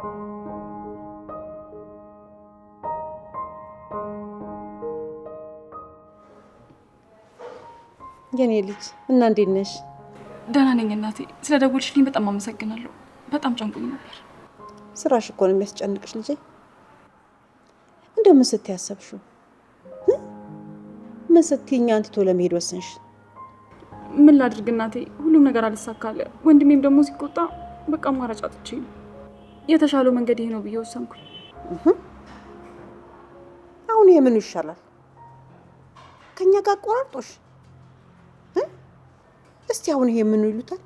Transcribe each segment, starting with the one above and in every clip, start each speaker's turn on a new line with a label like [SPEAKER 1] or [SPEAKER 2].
[SPEAKER 1] የኔ ልጅ እና እንዴት ነሽ?
[SPEAKER 2] ደህና ነኝ እናቴ። ስለደወልሽልኝ በጣም አመሰግናለሁ። በጣም ጨንቆኝ ነበር።
[SPEAKER 1] ስራሽ እኮ ነው የሚያስጨንቅሽ ልጄ። እንደው ምን ስትይ ያሰብሽው? ምን ስትይ እኛን ትቶ ለመሄድ ወሰንሽ?
[SPEAKER 2] ምን ላድርግ እናቴ፣ ሁሉም ነገር አልሳካለ። ወንድሜም ደግሞ ሲቆጣ በቃ አማራጭ አጥቼ ነው የተሻለው መንገድ ይሄ ነው ብዬ ወሰንኩኝ።
[SPEAKER 1] አሁን ይሄ ምን ይሻላል? ከኛ ጋር ቆራርጦሽ? እስቲ አሁን ይሄ ምን ይሉታል?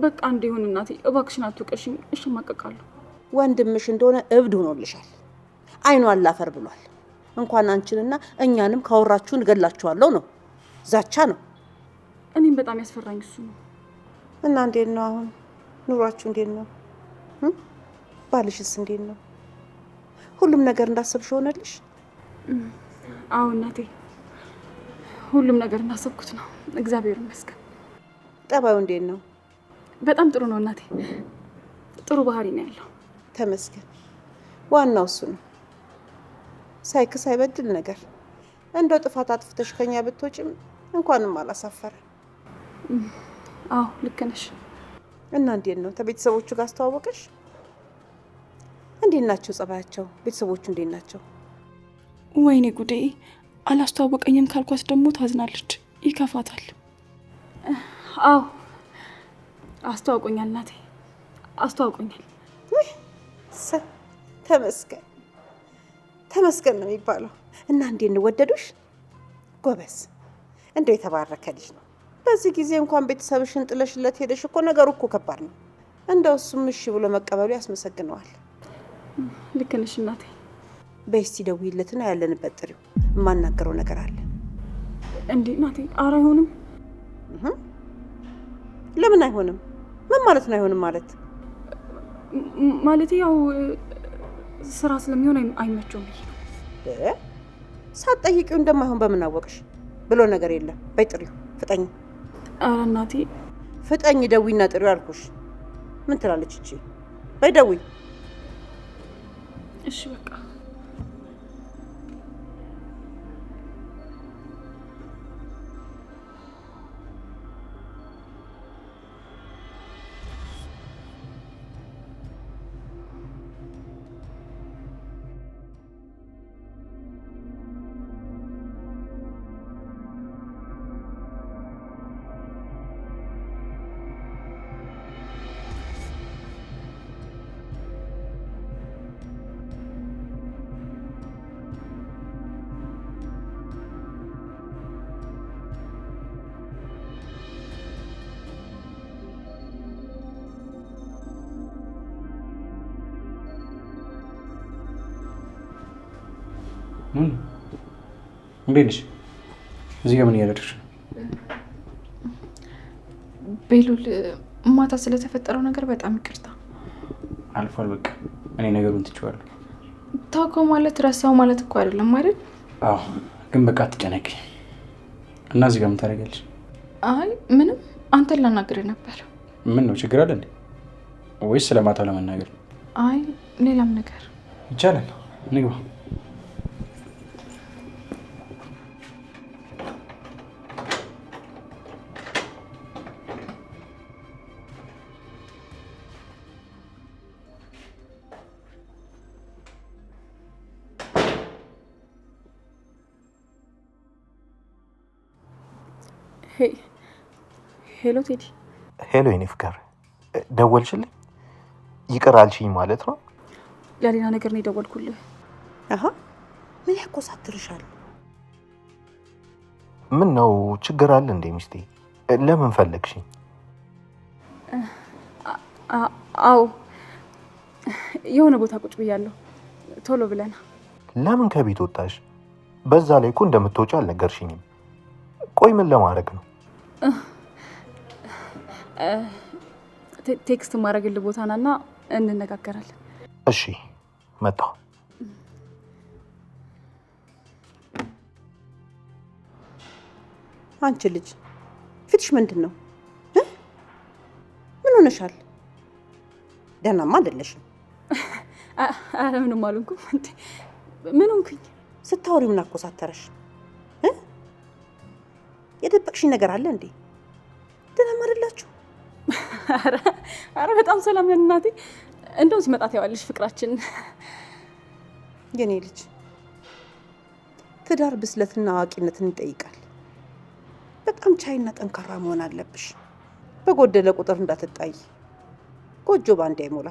[SPEAKER 2] በቃ አንዴ ይሁን እናቴ፣ እባክሽን አትውቀሽኝ፣ እሸማቀቃለሁ።
[SPEAKER 1] ወንድምሽ እንደሆነ እብድ ሆኖልሻል። አይኑ አላፈር ብሏል። እንኳን አንቺንና እኛንም ካወራችሁ እንገላችኋለሁ ነው። ዛቻ ነው።
[SPEAKER 2] እኔም በጣም ያስፈራኝ እሱ ነው።
[SPEAKER 1] እና እንዴት ነው አሁን ኑሯችሁ? እንዴት ነው? ባልሽስ እንዴት ነው? ሁሉም ነገር እንዳሰብሽ ሆነልሽ?
[SPEAKER 2] አዎ እናቴ፣ ሁሉም ነገር እንዳሰብኩት ነው። እግዚአብሔር ይመስገን።
[SPEAKER 1] ጠባዩ እንዴት ነው?
[SPEAKER 2] በጣም ጥሩ ነው እናቴ። ጥሩ ባህሪ ነው ያለው።
[SPEAKER 1] ተመስገን። ዋናው እሱ ነው። ሳይክስ አይበድል ነገር። እንደው ጥፋት አጥፍተሽ ከኛ ብትወጪም እንኳንም አላሳፈረ።
[SPEAKER 2] አዎ ልክ ነሽ።
[SPEAKER 1] እና እንዴት ነው ከቤተሰቦቹ ጋር አስተዋወቀሽ? እንዴት ናቸው ጸባያቸው? ቤተሰቦቹ እንዴት ናቸው?
[SPEAKER 2] ወይኔ ጉዴ! አላስተዋወቀኝም ካልኳት ደግሞ ታዝናለች፣ ይከፋታል። አዎ አስተዋውቆኛል እናቴ፣ አስተዋውቆኛል።
[SPEAKER 1] ተመስገን ተመስገን ነው የሚባለው። እና እንዴት ነው ወደዱሽ? ጎበዝ፣ እንደው የተባረከ ልጅ ነው። በዚህ ጊዜ እንኳን ቤተሰብሽን ጥለሽለት ሄደሽ እኮ ነገሩ እኮ ከባድ ነው። እንደው እሱም እሺ ብሎ መቀበሉ ያስመሰግነዋል።
[SPEAKER 2] ልክ ነሽ እናቴ።
[SPEAKER 1] በይ እስቲ ደውይለትና ያለንበት ጥሪው፣ የማናገረው ነገር አለ።
[SPEAKER 2] እንዴ እናቴ፣ ኧረ አይሆንም።
[SPEAKER 1] ለምን አይሆንም? ምን ማለት ነው አይሆንም ማለት?
[SPEAKER 2] ማለት ያው ስራ ስለሚሆን አይመቸውም።
[SPEAKER 1] ሳትጠይቂው እንደማይሆን በምን አወቅሽ? ብሎ ነገር የለም። በይ ጥሪው፣ ፍጠኝ።
[SPEAKER 2] ኧረ እናቴ
[SPEAKER 1] ፍጠኝ፣ ደዊና ጥሪው አልኩሽ። ምን ትላለች እቺ? በይ ደዊ።
[SPEAKER 2] እሺ በቃ
[SPEAKER 3] እንዴት ነሽ? እዚህ ጋር ምን እያደረግሽ ነው?
[SPEAKER 2] ቤሉል፣ ማታ ስለተፈጠረው ነገር በጣም ይቅርታ።
[SPEAKER 3] አልፏል፣ በቃ እኔ ነገሩን ትቼዋለሁ።
[SPEAKER 2] ታውቀው ማለት ረሳው ማለት እኮ አይደለም አይደል?
[SPEAKER 3] አዎ፣ ግን በቃ አትጨነቂ። እና እዚህ ጋር ምን ታደርጊያለሽ?
[SPEAKER 2] አይ ምንም፣ አንተን ላናግርህ ነበር።
[SPEAKER 3] ምን ነው ችግር አለ እንዴ? ወይስ ስለማታው ለመናገር?
[SPEAKER 2] አይ ሌላም ነገር
[SPEAKER 3] ይቻላል። ንግባ።
[SPEAKER 2] ሄሎ ቴዲ።
[SPEAKER 4] ሄሎ የኔ ፍቅር፣ ደወልሽልኝ? ይቅር አልሽኝ ማለት ነው?
[SPEAKER 2] ለሌላ ነገር ነው የደወልኩልህ።
[SPEAKER 1] ምን ያኮሳትርሻል?
[SPEAKER 4] ምን ነው ችግር አለ እንዴ ሚስቴ? ለምን ፈለግሽኝ?
[SPEAKER 2] አዎ የሆነ ቦታ ቁጭ ብያለሁ፣ ቶሎ ብለና።
[SPEAKER 4] ለምን ከቤት ወጣሽ? በዛ ላይ እኮ እንደምትወጪ አልነገርሽኝም። ቆይ ምን ለማድረግ ነው?
[SPEAKER 2] ቴክስት ማድረግልህ ቦታ ናና እንነጋገራለን።
[SPEAKER 4] እሺ መጣሁ።
[SPEAKER 1] አንቺ ልጅ ፊትሽ ምንድን ነው? ምን ሆነሻል? ደህናማ አይደለሽም።
[SPEAKER 2] አረ ምንም አልሆንኩም። እንዴ ምን ሆንኩኝ?
[SPEAKER 1] ስታወሪ ምን አኮሳተረሽ? የደበቅሽኝ ነገር አለ እንዴ? ደህና አይደላችሁ?
[SPEAKER 2] አረ በጣም ሰላም ነን እናቴ። እንደውም ሲመጣ ታያለሽ ፍቅራችን።
[SPEAKER 1] የኔ ልጅ ትዳር ብስለትና አዋቂነትን ይጠይቃል። በጣም ቻይና ጠንካራ መሆን አለብሽ። በጎደለ ቁጥር እንዳትጣይ። ጎጆ ባንዴ አይሞላ።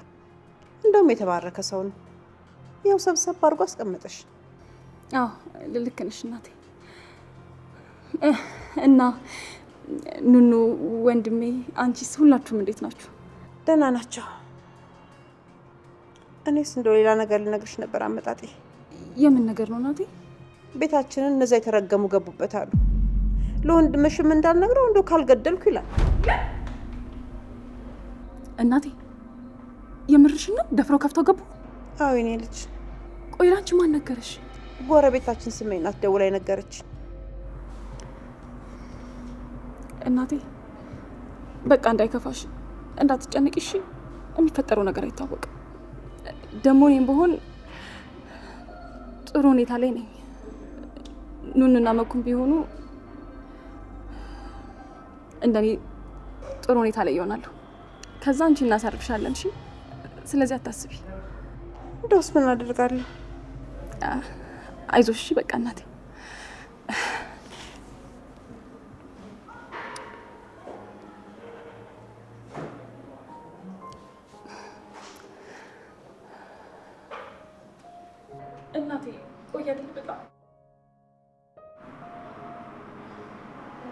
[SPEAKER 1] እንደውም የተባረከ ሰው ነው። ያው ሰብሰብ አድርጎ አስቀመጠሽ።
[SPEAKER 2] አዎ ልክ ነሽ እናቴ። እና ኑኑ ወንድሜ፣ አንቺስ ሁላችሁም እንዴት ናችሁ?
[SPEAKER 1] ደህና ናቸው። እኔስ እንደው ሌላ ነገር ልነግርሽ ነበር አመጣጤ።
[SPEAKER 2] የምን ነገር ነው እናቴ?
[SPEAKER 1] ቤታችንን እነዛ የተረገሙ ገቡበት አሉ። ለወንድምሽም እንዳልነግረው እንደው ካልገደልኩ ይላል።
[SPEAKER 2] እናቴ የምርሽን ነው? ደፍረው ከፍተው ገቡ?
[SPEAKER 1] አዎ የኔ ልጅ።
[SPEAKER 2] ቆይ ላንቺ ማን ነገረሽ?
[SPEAKER 1] ጎረቤታችን ስሜኝ ናት ደውላ ነገረች።
[SPEAKER 2] እናቴ በቃ እንዳይከፋሽ፣ እንዳትጨነቂ እሺ። የሚፈጠረው ነገር አይታወቅም። ደግሞ እኔም ብሆን ጥሩ ሁኔታ ላይ ነኝ። ኑኑና መኩም ቢሆኑ እንደኔ ጥሩ ሁኔታ ላይ ይሆናሉ። ከዛ አንቺ እናሳርፍሻለን እሺ። ስለዚህ አታስቢ።
[SPEAKER 1] እንደውስ ምን አደርጋለሁ?
[SPEAKER 2] አይዞሽ እሺ። በቃ እናቴ እናቴ ቆይ አይደል በቃ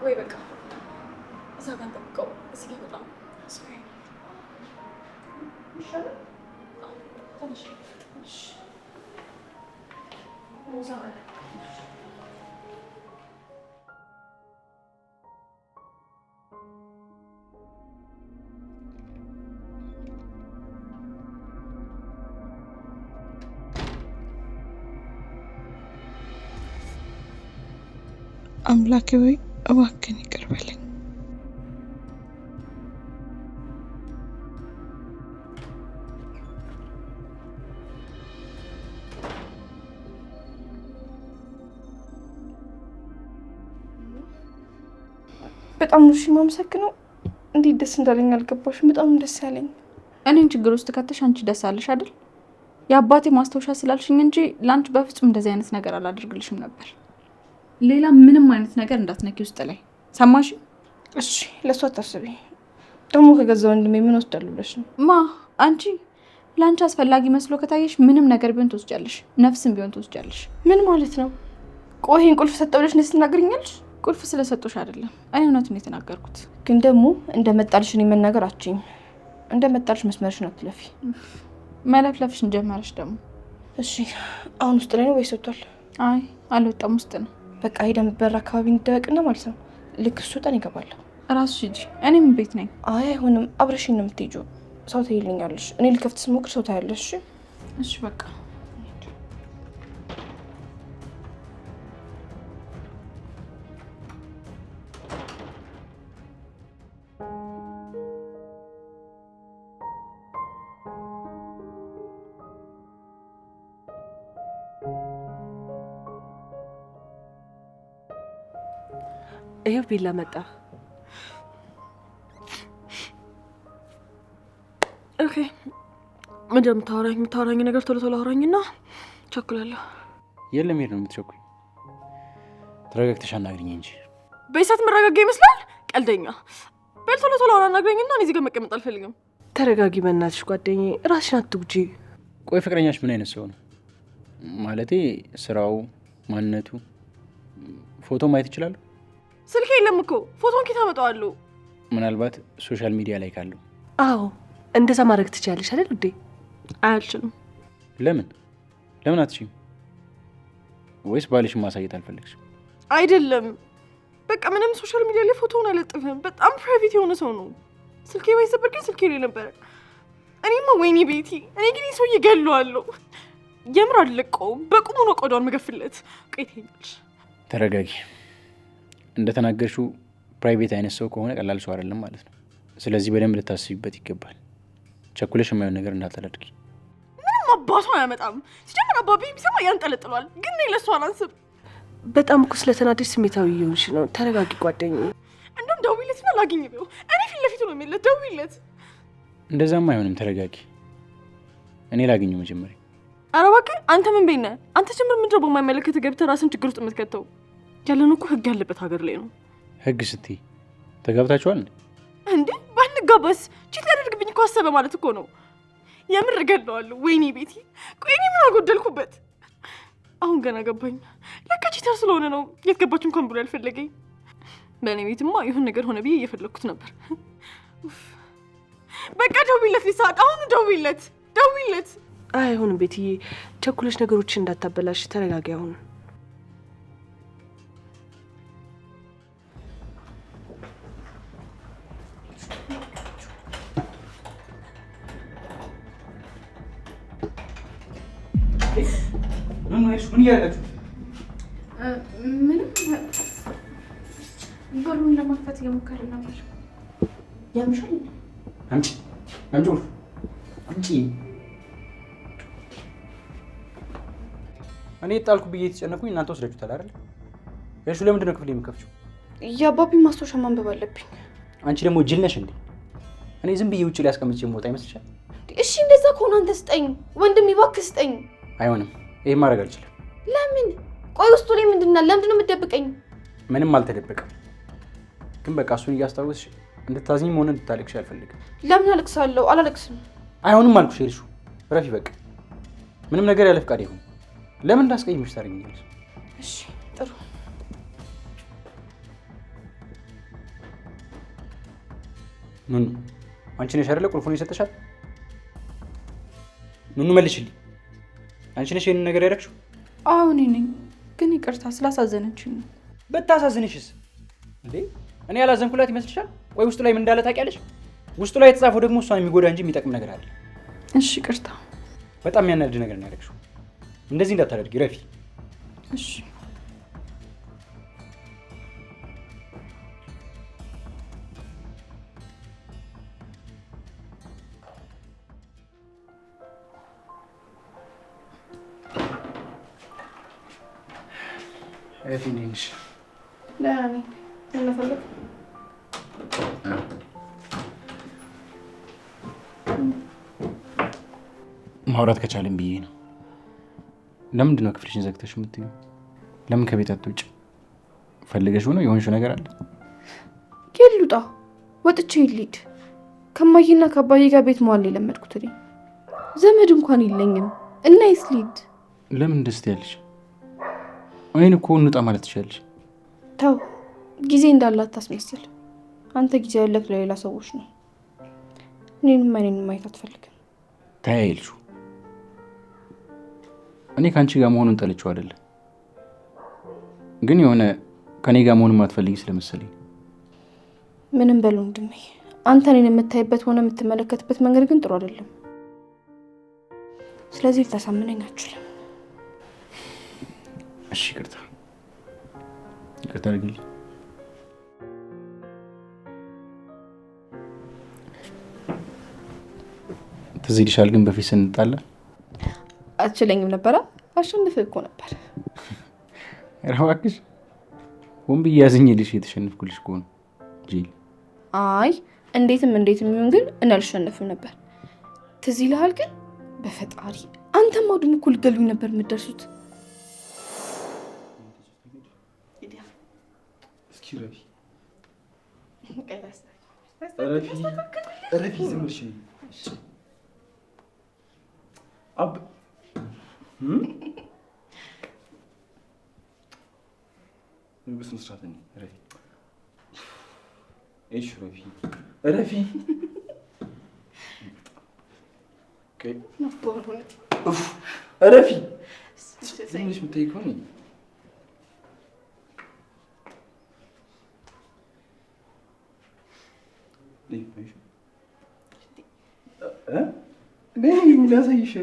[SPEAKER 2] ወይ በቃ እዛ ጋር እንጠብቀው። እዚህ ጋር በጣም ሶሪ ይሻላል። ትንሽ ሮዛ
[SPEAKER 5] አምላኬ ሆይ እባክህን ይቅር በለኝ። በጣም ነው የማመሰግነው። እንዴት ደስ እንዳለኝ አልገባሽም። በጣም ደስ ያለኝ።
[SPEAKER 6] እኔን ችግር ውስጥ ከተሽ አንቺ ደስ አለሽ አይደል? የአባቴ ማስታወሻ ስላልሽኝ እንጂ ለአንቺ በፍጹም እንደዚህ አይነት ነገር አላደርግልሽም ነበር። ሌላ ምንም አይነት ነገር እንዳትነኪ ውስጥ ላይ ሰማሽ?
[SPEAKER 5] እሺ ለሷ አታስቢ። ደግሞ ከገዛ ወንድሜ ምን ወስዳለሁ ብለሽ ነው?
[SPEAKER 6] አንቺ ለአንቺ አስፈላጊ መስሎ ከታየሽ ምንም ነገር ቢሆን ትወስጃለሽ፣ ነፍስም ቢሆን ትወስጃለሽ።
[SPEAKER 5] ምን ማለት ነው? ቆይ ይሄን ቁልፍ ሰጠው ብለሽ ነው ትናገሪኛለሽ?
[SPEAKER 6] ቁልፍ ስለሰጡሽ አይደለም፣ እኔ እውነቱን ነው የተናገርኩት።
[SPEAKER 5] ግን ደግሞ እንደመጣልሽ እኔ መናገር አትችይም። እንደመጣልሽ መስመርሽን አትለፊ።
[SPEAKER 6] መለፍለፍሽን ጀመረሽ ደግሞ።
[SPEAKER 5] እሺ አሁን ውስጥ ላይ ነው ወይስ ወጥቷል?
[SPEAKER 6] አይ አልወጣም፣ ውስጥ ነው።
[SPEAKER 5] በቃ ሄደን በር አካባቢ እንደበቅና ማለት ነው። ልክ እሱ ወጣን ይገባለሁ።
[SPEAKER 6] እራስሽ ሂጂ፣ እኔም ቤት ነኝ።
[SPEAKER 5] አይ አይሆንም፣ አብረሽኝ ነው የምትሄጂው። ሰው ትይልኛለሽ። እኔ ልከፍት ስሞክር ሰው ታያለሽ።
[SPEAKER 6] እሺ በቃ
[SPEAKER 7] ይሄው ቢላ መጣ። ኦኬ የምታወራኝ ነገር ቶሎ ቶሎ አውራኝና ቸኩላለሁ።
[SPEAKER 3] የለም ሄድ ነው የምትቸኩኝ። ተረጋግተሽ አናግሪኝ እንጂ።
[SPEAKER 7] በይሳት መረጋጋ ይመስላል። ቀልደኛ። በል ቶሎ ቶሎ አናግረኝና እኔ እዚህ ጋር መቀመጥ አልፈልግም። ተረጋጊ በእናትሽ ጓደኛዬ፣ ራስሽን አትጉጂ።
[SPEAKER 3] ቆይ ፍቅረኛሽ ምን አይነት ሰው ነው? ማለቴ ስራው፣ ማንነቱ፣ ፎቶ ማየት ይችላሉ?
[SPEAKER 7] ስልኬ የለም እኮ ፎቶን ኬት አመጣዋለሁ?
[SPEAKER 3] ምናልባት ሶሻል ሚዲያ ላይ ካለው።
[SPEAKER 7] አዎ እንደዛ ማድረግ ትችያለሽ አይደል ውዴ? አልችልም።
[SPEAKER 3] ለምን አትችይም? ወይስ ባልሽን ማሳየት አልፈለግሽም?
[SPEAKER 7] አይደለም በቃ ምንም ሶሻል ሚዲያ ላይ ፎቶውን አልለጥፍም። በጣም ፕራይቬት የሆነ ሰው ነው። ስልኬ ባይሰበር ግን ስልኬ ላይ ነበረ። እኔማ ወይኔ ቤቲ፣ እኔ ግን ሰው እየገለዋለሁ። የምር አልለቀው። በቁሙ ነው ቆዳውን መገፍለት። ቆይተኛል።
[SPEAKER 3] ተረጋጊ። እንደተናገርሽው ፕራይቬት አይነት ሰው ከሆነ ቀላል ሰው አይደለም ማለት ነው። ስለዚህ በደንብ ልታስቢበት ይገባል። ቸኩለሽ የማይሆን ነገር እንዳታደርጊ።
[SPEAKER 7] ምንም ምንም አባቷ አያመጣም። ሲጀምር አባቢ ቢሰማ ያንጠለጥሏል። ግን እኔ ለእሱ አላንስም።
[SPEAKER 8] በጣም እኮ ስለተናደድሽ ስሜታዊ እየሆንሽ ነው። ተረጋጊ ጓደኛዬ።
[SPEAKER 7] እንደውም ደውይለትና ላግኝ ቢው እኔ ፊት ለፊቱ ነው የሚለት። ደውይለት።
[SPEAKER 3] እንደዛማ አይሆንም። ተረጋጊ። እኔ ላግኘው መጀመሪያ።
[SPEAKER 7] ኧረ እባክህ አንተ ምን ቤት ነህ? አንተ ጀምር ምንድነው በማይመለከት ገብተህ ራስን ችግር ውስጥ የምትከተው? ያለን እኮ ህግ ያለበት ሀገር ላይ ነው።
[SPEAKER 3] ህግ ስትይ ተጋብታችኋል
[SPEAKER 7] እንዴ? ባንጋባስ ቺት ሊያደርግብኝ እኮ አሰበ ማለት እኮ ነው። የምር እገድለዋለሁ። ወይኔ ቤቲ፣ ቆይ እኔ ምን አጎደልኩበት? አሁን ገና ገባኝ። ለካ ቺተር ስለሆነ ነው የት ገባች እንኳን ብሎ ያልፈለገኝ። በእኔ ቤትማ ይሁን ነገር ሆነ ብዬ እየፈለግኩት ነበር። በቃ ደውይለት ሊሳቅ። አሁን ደውይለት።
[SPEAKER 8] አይሆንም ቤትዬ፣ ቸኩለሽ ነገሮችን እንዳታበላሽ። ተረጋጊ አሁን።
[SPEAKER 3] ምን እያደረጋችሁ?
[SPEAKER 6] ምንም በሩን ለማክፈት እየሞከርን ነበር።
[SPEAKER 1] ያምሻል።
[SPEAKER 3] አምጪ እኔ ጣልኩ ብዬ የተጨነኩኝ እናንተ ወስዳችሁታል አይደል? እሺ ለምንድን ነው ክፍል የምከፍችው?
[SPEAKER 5] የአባቢ ማስታወሻ ማንበብ አለብኝ።
[SPEAKER 3] አንቺ ደግሞ ጅል ነሽ እንዴ? እኔ ዝም ብዬ ውጭ ላይ አስቀምጬ የምወጣ ይመስልሻል?
[SPEAKER 5] እሺ እንደዛ ከሆነ አንተ ስጠኝ ወንድሜ፣ እባክህ ስጠኝ።
[SPEAKER 3] አይሆንም። ይሄን ማድረግ አልችልም።
[SPEAKER 5] ለምን? ቆይ ውስጡ ላይ ምንድን አለ? ለምንድን ነው የምትደብቀኝ?
[SPEAKER 3] ምንም አልተደበቀም። ግን በቃ እሱን እያስታወስሽ እንድታዝኝ ሆነ እንድታለቅሽ አልፈልግም።
[SPEAKER 5] ለምን አለቅሳለሁ? አላለቅስም።
[SPEAKER 3] አይሆንም አልኩሽ። ሄድሹ ረፊ፣ በቃ ምንም ነገር ያለ ፍቃድ ይሁን። ለምን እንዳስቀይምሽ ታደርጊኛለሽ?
[SPEAKER 5] እሺ ጥሩ።
[SPEAKER 3] ኑኑ፣ አንቺ ነሽ አይደለ ቁልፉን የሰጠሻት? ኑኑ መልሽልኝ። አንቺ ነሽ ይሄንን ነገር ያደረግሽው?
[SPEAKER 6] አዎ እኔ ነኝ። ግን ይቅርታ ስላሳዘነችኝ ነው።
[SPEAKER 3] ብታሳዝንሽስ እንዴ? እኔ ያላዘንኩላት ይመስልሻል? ቆይ ውስጡ ላይ ምን እንዳለ ታውቂያለሽ? ውስጡ ላይ የተጻፈው ደግሞ እሷን የሚጎዳ እንጂ የሚጠቅም ነገር አለ።
[SPEAKER 6] እሺ ይቅርታ።
[SPEAKER 3] በጣም የሚያናድድ ነገር ነው ያደረግሽው። እንደዚህ እንዳታደርጊ ረፊ።
[SPEAKER 6] እሺ
[SPEAKER 3] እህቴ ነሽ?
[SPEAKER 5] ደህና ነኝ። ምን ፈልግ?
[SPEAKER 3] ማውራት ከቻለን ብዬ ነው። ለምንድን ነው ክፍልሽን ዘግተሽ የምትይው? ለምን ከቤት አትወጪ? ፈልገሽው ነው? የሆንሽው ነገር አለ?
[SPEAKER 5] የሉጣ ወጥቼ ልሂድ። ከማዬና ከአባዬ ጋር ቤት መዋል የለመድኩት እኔ። ዘመድ እንኳን የለኝም እና የት ልሂድ?
[SPEAKER 3] ለምን ደስ ያለሽ? አይን እኮ እንውጣ ማለት ትችላለሽ።
[SPEAKER 5] ተው፣ ጊዜ እንዳላት ታስመስል። አንተ ጊዜ ያለክ ለሌላ ሰዎች ነው። እኔንም ማየት አትፈልግም።
[SPEAKER 3] ታያይልሹ እኔ ከአንቺ ጋር መሆኑን ጠልቼው አይደለም፣ ግን የሆነ ከኔ ጋር መሆኑን ማትፈልጊ ስለመሰለኝ።
[SPEAKER 5] ምንም በል ወንድሜ፣ አንተ እኔን የምታይበት ሆነ የምትመለከትበት መንገድ ግን ጥሩ አይደለም። ስለዚህ ልታሳምነኝ አትችልም።
[SPEAKER 3] እሺ ይቅርታ አድርግልኝ። ትዝ ይልሻል ግን በፊት ስንጣላ
[SPEAKER 5] አትችለኝም ነበረ። አሸንፍህ እኮ ነበር።
[SPEAKER 3] ኧረ እባክሽ ወንብ እያዝኝልሽ የተሸነፍኩልሽ እኮ ነው ጂል።
[SPEAKER 5] አይ እንዴትም ይሁን ግን እኔ አልሸነፍም ነበር። ትዝ ይልሃል ግን በፈጣሪ አንተም አውድም እኮ ልትገሉኝ ነበር የምትደርሱት።
[SPEAKER 3] ረፊ ዝም ብለሽ አብ በስነ ስርዓት ነኝ። ረፊ እሺ፣ ረፊ ረፊ ትንሽ የምታይ ከሆነ ላሳይሽ።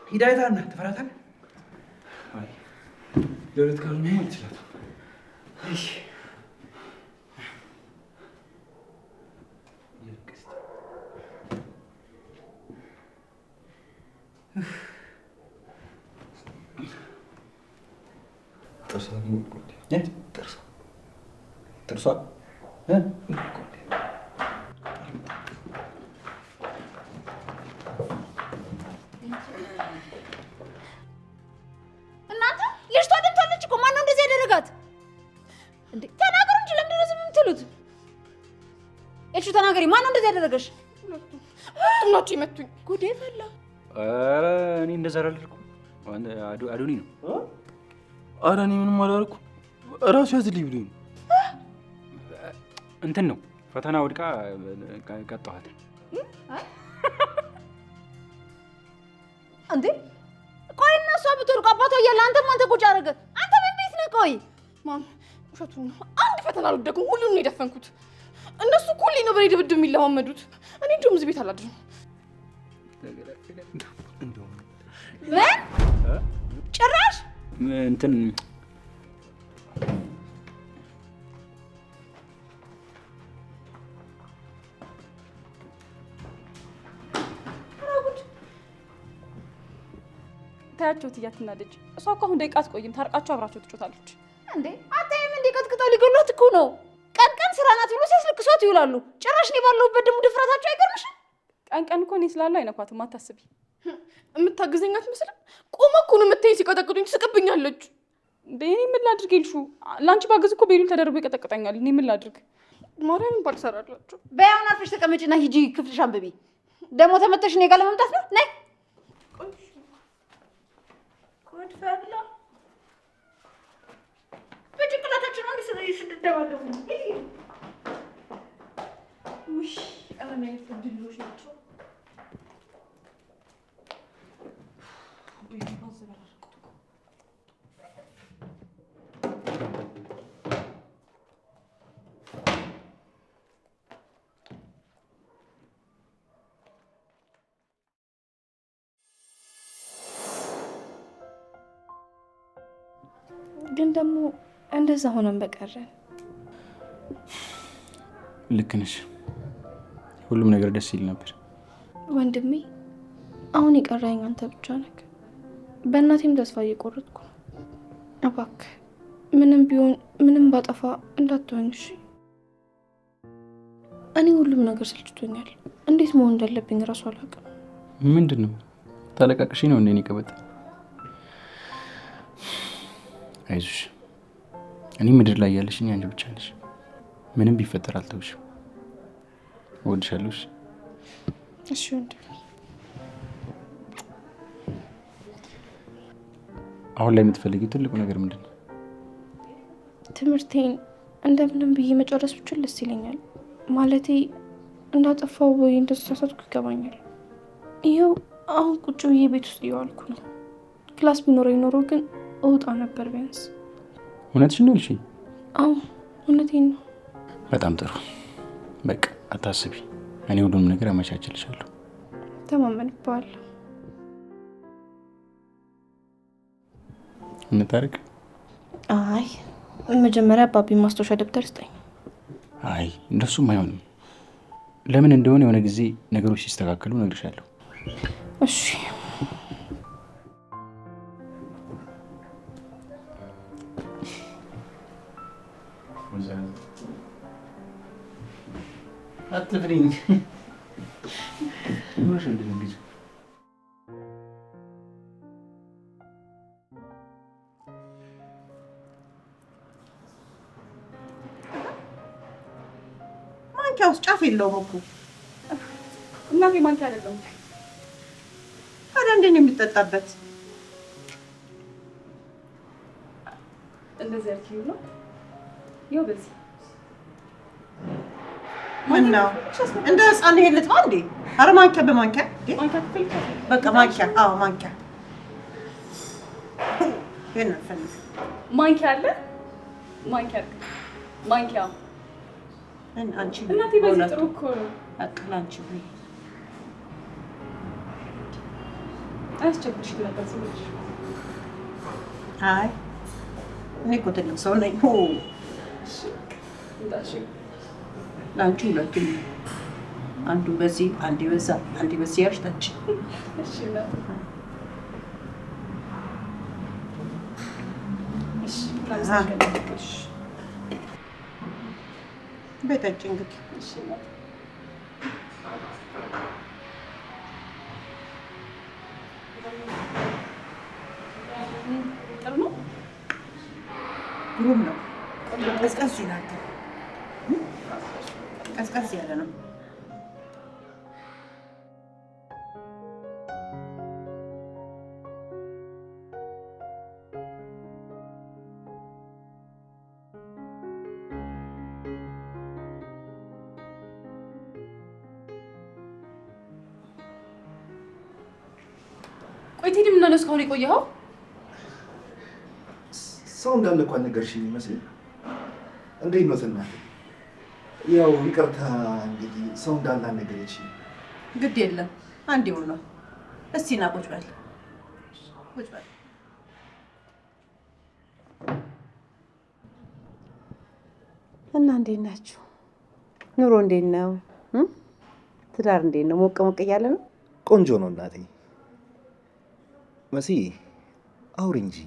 [SPEAKER 9] ሂዳይታና ትፈራታለህ? አይ ለሁለት ካልሆነ ይችላል። እሺ ጥርሷ
[SPEAKER 6] እናንተ ልጅቷ ደምታለች እኮ። ማነው እንደዚህ ያደረጋት? እንዴ ተናገሩ እንጂ ለምንድን ነው ዝም የምትሉት? እሺ ተናገሪ፣ ማነው እንደዚህ ያደረገሽ?
[SPEAKER 7] ሁለቱም ናቸው የመቱኝ።
[SPEAKER 6] ጉዴ ፈላ።
[SPEAKER 3] ኧረ እኔ እንደዛ አላደረኩም። አዶኒ ነው።
[SPEAKER 9] ኧረ እኔ ምንም አላደረኩም። እራሱ ያዝልኝ ብሎኝ ነው።
[SPEAKER 3] እንትን ነው ፈተና ወድቃ ቀጣኋት።
[SPEAKER 6] እንዴ ቆይ እነሷ ብትወድቅ አባቷ እያለ አንተ ማን ተቆጭ አደረገ? አንተ ምን ቤት ነህ? ቆይ
[SPEAKER 7] ማም ውሸቱን ነው። አንድ ፈተና አልወደኩም። ሁሉንም ነው የደፈንኩት። እነሱ እኮ ሁሌ ነው በኔ ድብድብ የሚለማመዱት። እኔ እንደውም እዚህ ቤት አላድርም።
[SPEAKER 6] ምን ጭራሽ
[SPEAKER 3] እንትን
[SPEAKER 2] ታያቸው ትያትናለች። እሷ እኮ አሁን ደቂቃ አትቆይም። ታርቃቸው አብራቸው ትጮታለች።
[SPEAKER 6] እንዴ አታይም? እንዴ ቀጥቅጠው ሊገሏት እኮ ነው። ቀን ቀን ስራ ናት ብሎ ሲያስለቅሷት ይውላሉ። ጭራሽ እኔ ባለሁበት ደግሞ ድፍረታቸው አይገርምሽም?
[SPEAKER 2] ቀን ቀን እኮ እኔ ስላለው አይነኳትም። አታስቢ።
[SPEAKER 7] የምታግዘኝ አትመስልም? ቆማ እኮ ነው የምታይኝ። ሲቀጠቅጡኝ ትስቅብኛለች።
[SPEAKER 2] እንዴ እኔ ምን ላድርግ? ይልሹ ለአንቺ ባግዝ እኮ ቤሉል ተደርቦ ይቀጠቅጠኛል። እኔ ምን ላድርግ?
[SPEAKER 7] ማርያምን ባልሰራላቸው።
[SPEAKER 6] በይ አሁን አርፈሽ ተቀመጭና ሂጂ ክፍልሽ አንብቢ። ደግሞ ተመተሽ እኔ ጋር ለመምጣት ነው? ነይ ጉድ ፈላ። በጭንቅላታችን ነው እንዲህ ስንደባደቡ። ውይ ቀለም አይነት ድሎች ናቸው።
[SPEAKER 5] ግን ደግሞ እንደዛ ሆነን በቀረን።
[SPEAKER 3] ልክ ነሽ። ሁሉም ነገር ደስ ይል ነበር።
[SPEAKER 5] ወንድሜ አሁን የቀረኝ አንተ ብቻ ነህ። በእናቴም ተስፋ እየቆረጥኩ ነው። እባክህ ምንም ቢሆን ምንም ባጠፋ እንዳትሆኝ እሺ? እኔ ሁሉም ነገር ሰልችቶኛል። እንዴት መሆን እንዳለብኝ እራሱ አላውቅም።
[SPEAKER 3] ምንድን ነው ታለቃቅሽ ነው እንዴ? ቀበጥ አይዞሽ፣ እኔ ምድር ላይ ያለሽኝ አንቺ ብቻ ነሽ። ምንም ቢፈጠር አልተውሽም። እወድሻለሁ።
[SPEAKER 5] እሺ ወንድሜ።
[SPEAKER 3] አሁን ላይ የምትፈልጊው ትልቁ ነገር ምንድን ነው?
[SPEAKER 5] ትምህርቴን እንደምንም ብዬ መጨረስ ብችል ደስ ይለኛል። ማለቴ እንዳጠፋው ወይ እንደተሳሳትኩ ይገባኛል። ይኸው አሁን ቁጭ ብዬ ቤት ውስጥ እየዋልኩ ነው። ክላስ ቢኖረኝ ኖሮ ግን እወጣ ነበር ቢያንስ።
[SPEAKER 3] እውነትሽን ነው ያልሽኝ?
[SPEAKER 5] አዎ እውነቴን ነው።
[SPEAKER 3] በጣም ጥሩ። በቃ አታስቢ፣ እኔ ሁሉንም ነገር አመቻችልሻለሁ።
[SPEAKER 5] ተማመንብሃለሁ።
[SPEAKER 3] እንታረቅ?
[SPEAKER 5] አይ መጀመሪያ አባቢ ማስታወሻ ደብተር ስጠኝ።
[SPEAKER 3] አይ እንደሱም አይሆንም። ለምን እንደሆነ የሆነ ጊዜ ነገሮች ሲስተካከሉ እነግርሻለሁ።
[SPEAKER 5] እሺ።
[SPEAKER 3] አትፍሪኝ።
[SPEAKER 1] ማንኪያ ውስጥ ጫፍ የለውም እኮ
[SPEAKER 2] እናቴ። ማንኪያ አይደለም
[SPEAKER 1] ታዲያ እንዴት ነው የሚጠጣበት?
[SPEAKER 2] እንደዚህ አልኪው ነው። ይኸው በዚህ
[SPEAKER 1] ምነው እንደ ህፃን ይሄን ልትባ እንዴ? ኧረ ማንኪያ በማንኪያ በቃ ማንኪያ። አዎ ማንኪያ። ይሄን አፈልግ።
[SPEAKER 2] ማንኪያ አለ። ማንኪያ ማንኪያ።
[SPEAKER 1] አንቺ
[SPEAKER 2] እናቴ በዚህ ጥሩ እኮ ነው።
[SPEAKER 1] አቅል አንቺ ወይ
[SPEAKER 2] አያስቸግርሽ ነበር ሰዎች።
[SPEAKER 1] አይ እኔ እኮ ትልቅ ሰው ነኝ።
[SPEAKER 2] እንዳልሽ
[SPEAKER 1] ለአንቺ ሁለቱም አንዱ በዚህ አንዴ በዛ አንዴ በዚህ ያሽ ጠጪ።
[SPEAKER 2] እሺ እናቴ። እሺ
[SPEAKER 1] ቤታች እንግዲህ
[SPEAKER 2] እሺ እናቴ። ጥሩ ነው።
[SPEAKER 1] ግሩም ነው። ቀዝቀዝ ይላል። ቀዝቀዝ ያለ ነው።
[SPEAKER 6] ቆይ ቴዲ፣ ምን ነው እስካሁን የቆየኸው?
[SPEAKER 4] ሰው እንዳለ እኮ አልነገርሽኝ ይመስል። እንዴት ነው እናቴ? ያው ይቅርታ እንግዲህ ሰው እንዳለ አልነገረችኝ።
[SPEAKER 1] ግድ የለም አንድ ይሆናል። እስቲ ና ቁጭ በል ቁጭ በል። እና እንዴት ናችሁ? ኑሮ እንዴት ነው? ትዳር እንዴት ነው? ሞቅ ሞቅ እያለ ነው?
[SPEAKER 4] ቆንጆ ነው እናቴ። መሲ አውሪ እንጂ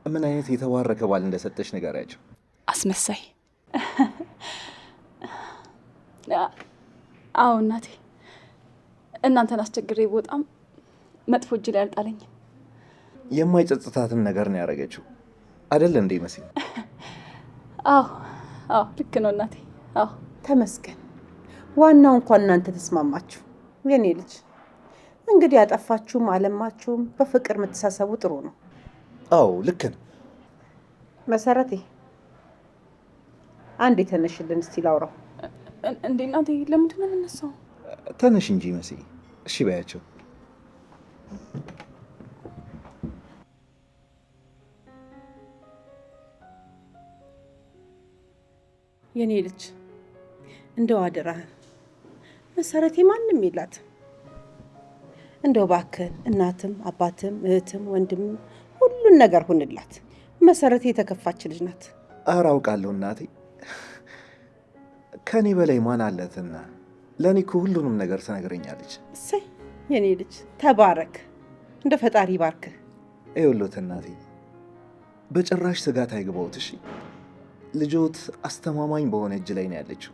[SPEAKER 4] ምን አይነት የተባረከ ባል እንደሰጠሽ ንገሪያቸው።
[SPEAKER 6] አስመሳይ። አዎ እናቴ፣ እናንተን አስቸግሬ በጣም መጥፎ እጅ ላይ አልጣለኝም።
[SPEAKER 4] የማይጸጽታትን ነገር ነው ያደረገችው አይደል እንዴ መሲ?
[SPEAKER 6] አዎ አዎ፣ ልክ ነው እናቴ። አዎ
[SPEAKER 1] ተመስገን። ዋናው እንኳን እናንተ ተስማማችሁ። የኔ ልጅ እንግዲህ ያጠፋችሁም አለማችሁም በፍቅር የምትሳሰቡ ጥሩ ነው።
[SPEAKER 4] አዎ ልክ ነው።
[SPEAKER 1] መሰረቴ አንዴ ተነሽልን እስቲ ላውራው።
[SPEAKER 2] እንዴ እናቴ፣ ለምንድን ነው የምነሳው?
[SPEAKER 4] ተነሽ እንጂ መሲ። እሺ በያቸው።
[SPEAKER 1] የኔ ልጅ እንደው አደራህን፣ መሰረቴ ማንም የላት። እንደው እባክህን እናትም አባትም እህትም ወንድምም ሁሉን ነገር ሁንላት። መሰረቴ የተከፋች ልጅ ናት።
[SPEAKER 4] ኧረ አውቃለሁ እናቴ። ከኔ በላይ ማን አለትና? ለእኔ እኮ ሁሉንም ነገር ትነግረኛለች።
[SPEAKER 1] እሰይ የኔ ልጅ ተባረክ፣ እንደ ፈጣሪ ባርክህ።
[SPEAKER 4] ይኸውልዎት እናቴ፣ በጭራሽ ስጋት አይግባዎት እሺ። ልጆት አስተማማኝ በሆነ እጅ ላይ ነው ያለችው።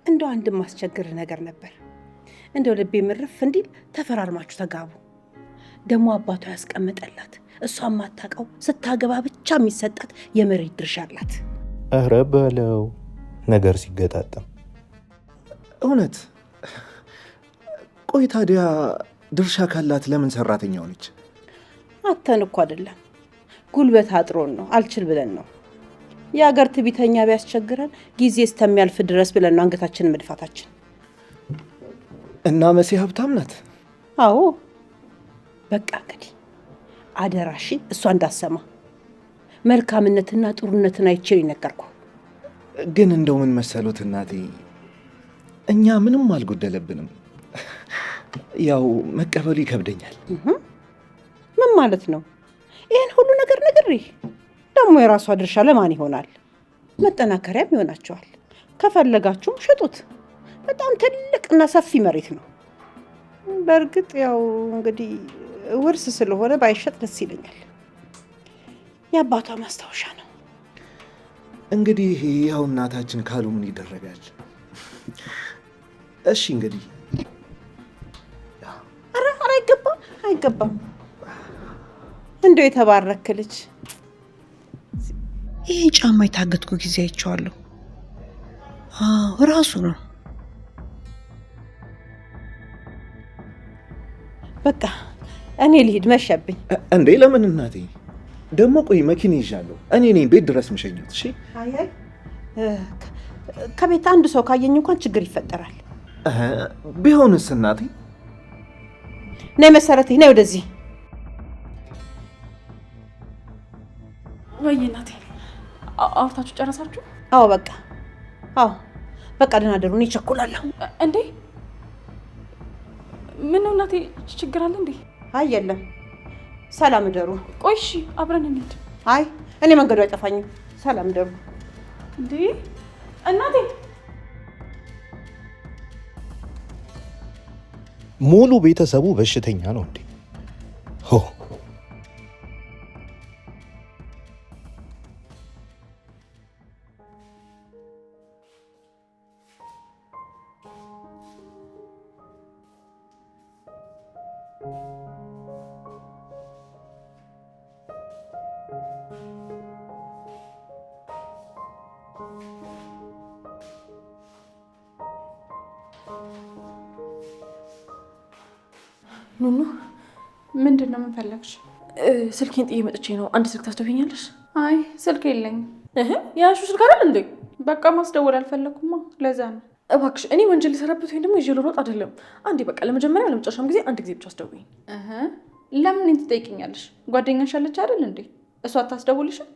[SPEAKER 1] እንደው አንድ ማስቸግር ነገር ነበር። እንደው ልቤ ምርፍ እንዲል ተፈራርማችሁ ተጋቡ። ደግሞ አባቷ ያስቀመጠላት እሷ ማታውቀው ስታገባ ብቻ የሚሰጣት የመሬት ድርሻ አላት።
[SPEAKER 4] ኧረ በለው ነገር ሲገጣጠም። እውነት? ቆይ ታዲያ ድርሻ ካላት ለምን ሰራተኛ ሆነች?
[SPEAKER 1] አተን እኮ አይደለም ጉልበት አጥሮን ነው፣ አልችል ብለን ነው። የአገር ትዕቢተኛ ቢያስቸግረን ጊዜ እስከሚያልፍ ድረስ ብለን ነው አንገታችንን መድፋታችን።
[SPEAKER 4] እና መሲ ሀብታም ናት?
[SPEAKER 1] አዎ በቃ እንግዲህ አደራሽ እሷ እንዳሰማ መልካምነትና ጥሩነትን አይቼ ነገርኩ።
[SPEAKER 4] ግን እንደው ምን መሰሉት እናቴ፣ እኛ ምንም አልጎደለብንም። ያው መቀበሉ ይከብደኛል።
[SPEAKER 1] ምን ማለት ነው? ይህን ሁሉ ነገር ነግሬ ደግሞ የራሷ ድርሻ ለማን ይሆናል? መጠናከሪያም ይሆናቸዋል። ከፈለጋችሁም ሽጡት። በጣም ትልቅና ሰፊ መሬት ነው። በእርግጥ ያው እንግዲህ ውርስ ስለሆነ ባይሸጥ ደስ ይለኛል። የአባቷ ማስታወሻ ነው።
[SPEAKER 4] እንግዲህ ያው እናታችን ካሉ ምን ይደረጋል? እሺ እንግዲህ
[SPEAKER 1] ኧረ አይገባም፣ አይገባም። እንደው የተባረክ ልጅ። ይሄ ጫማ የታገትኩ ጊዜ አይቼዋለሁ። ራሱ ነው። በቃ እኔ ልሂድ፣ መሸብኝ።
[SPEAKER 4] እንዴ ለምን እናቴ? ደግሞ ቆይ መኪና ይዣለሁ። እኔ ነኝ ቤት ድረስ ምሸኘት። እሺ
[SPEAKER 1] አይ ከቤት አንድ ሰው ካየኝ እንኳን ችግር ይፈጠራል።
[SPEAKER 4] ቢሆንስ እናቴ?
[SPEAKER 1] ነይ መሰረቴ፣ ነይ ወደዚህ።
[SPEAKER 2] ወይ እናቴ፣ አውርታችሁ ጨረሳችሁ?
[SPEAKER 1] አዎ በቃ በቃ ደህና ደሩ። እኔ እቸኩላለሁ።
[SPEAKER 2] እንዴ ምን ነው እናቴ፣ ችግር አለ እንዴ?
[SPEAKER 1] አይ የለም፣ ሰላም እደሩ።
[SPEAKER 2] ቆይ እሺ፣ አብረን እንሂድ።
[SPEAKER 1] አይ እኔ መንገዱ አይጠፋኝም። ሰላም እደሩ።
[SPEAKER 2] እንዴ እናቴ፣
[SPEAKER 10] ሙሉ ቤተሰቡ በሽተኛ ነው እንዴ?
[SPEAKER 7] ኑኑ
[SPEAKER 6] ምንድን ነው የምንፈለግሽ?
[SPEAKER 7] ስልኬን ጥዬ መጥቼ ነው። አንድ ስልክ ታስደውኛለሽ?
[SPEAKER 6] አይ ስልክ የለኝም።
[SPEAKER 7] የያዝሽው ስልክ አይደል እንዴ?
[SPEAKER 6] በቃ ማስደወል አልፈለኩማ፣ ለዛ ነው።
[SPEAKER 7] እባክሽ እኔ ወንጀል ሊሰራበት ወይም ደግሞ ይዤ ልሮጥ አይደለም። አንዴ በቃ ለመጀመሪያ ለመጨረሻም ጊዜ አንድ ጊዜ ብቻ አስደውኝ።
[SPEAKER 6] ለምን እኔን ትጠይቅኛለሽ? ጓደኛሽ አለች አይደል እንዴ? እሷ አታስደውልሽም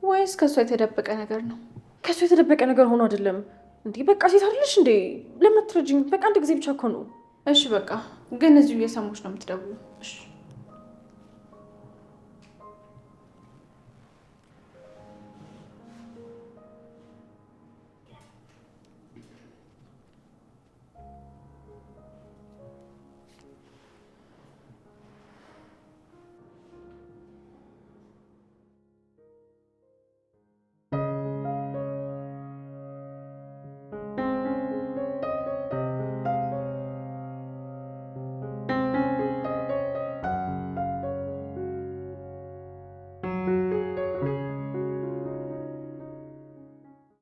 [SPEAKER 6] ወይስ ከእሷ የተደበቀ ነገር ነው?
[SPEAKER 7] ከእሷ የተደበቀ ነገር ሆኖ አይደለም እንዴ። በቃ ሴት አይደለሽ እንዴ? ለምን አትረጂኝ? በቃ አንድ ጊዜ ብቻ እኮ ነው።
[SPEAKER 6] እሺ በቃ ግን እዚሁ እየሰሙሽ ነው የምትደውሉ።